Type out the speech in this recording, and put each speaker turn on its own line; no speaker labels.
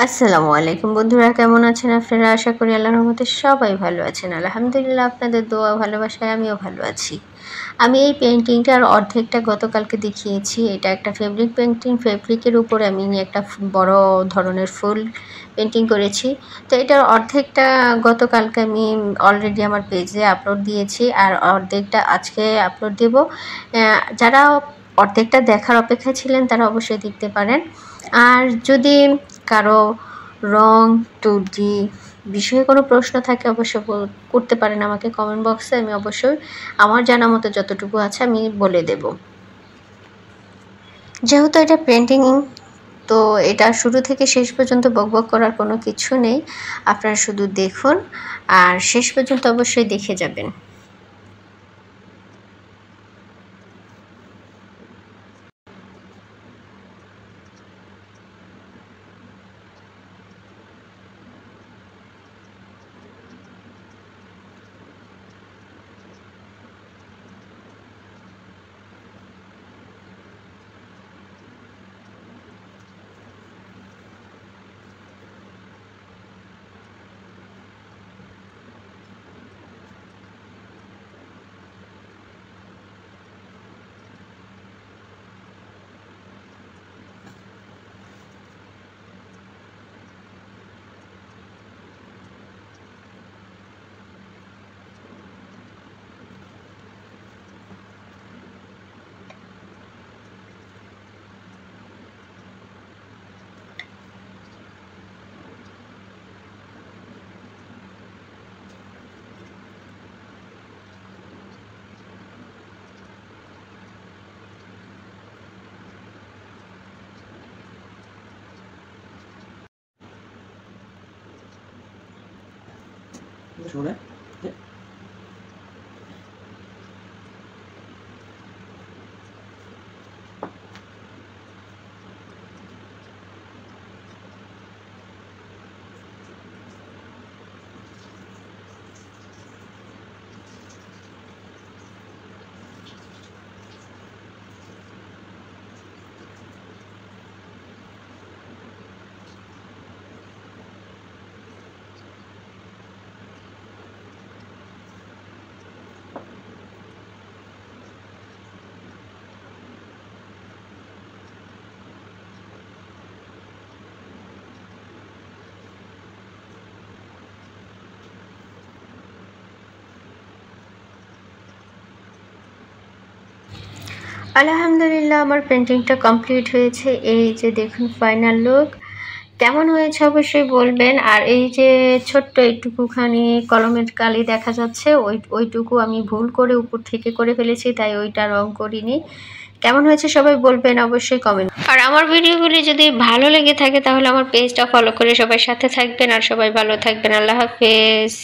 আসসালামু আলাইকুম বন্ধুরা, কেমন আছেন আপনারা? আশা করি আল্লাহর রহমতে সবাই ভালো আছেন। আলহামদুলিল্লাহ, আপনাদের দোয়া ভালোবাসায় আমিও ভালো আছি। আমি এই পেন্টিংটার অর্ধেকটা গতকালকে দেখিয়েছি। এটা একটা ফেব্রিক পেন্টিং। ফেব্রিকের উপরে আমি একটা বড় ধরনের ফুল পেন্টিং করেছি। তো এটার অর্ধেকটা গতকালকে আমি অলরেডি আমার পেজে আপলোড দিয়েছি, আর অর্ধেকটা আজকে আপলোড দেব। যারা অর্ধেকটা দেখার অপেক্ষায় ছিলেন তারা অবশ্যই দেখতে পারেন। আর যদি কারো রং টুজি বিষয়ে কোনো প্রশ্ন থাকে অবশ্যই করতে পারেন আমাকে কমেন্ট বক্সে। আমি অবশ্যই আমার জানা মতো যতটুকু আছে আমি বলে দেব। যেহেতু এটা পেন্টিং, তো এটা শুরু থেকে শেষ পর্যন্ত বকবক করার কোনো কিছু নেই। আপনারা শুধু দেখুন আর শেষ পর্যন্ত অবশ্যই দেখে যাবেন।
শুনে
আলহামদুলিল্লাহ, আমার পেন্টিংটা কমপ্লিট হয়েছে। এই যে দেখুন ফাইনাল লুক কেমন হয়েছে অবশ্যই বলবেন। আর এই যে ছোট্ট একটুখানি কলমের কালি দেখা যাচ্ছে, ওইটুকু আমি ভুল করে উপর থেকে করে ফেলেছি, তাই ওইটা রং করিনি। কেমন হয়েছে সবাই বলবেন অবশ্যই কমেন্ট। আর আমার ভিডিওগুলি যদি ভালো লেগে থাকে তাহলে আমার পেজটা ফলো করে সবাই সাথে থাকবেন। আর সবাই ভালো থাকবেন। আল্লাহ হাফেজ।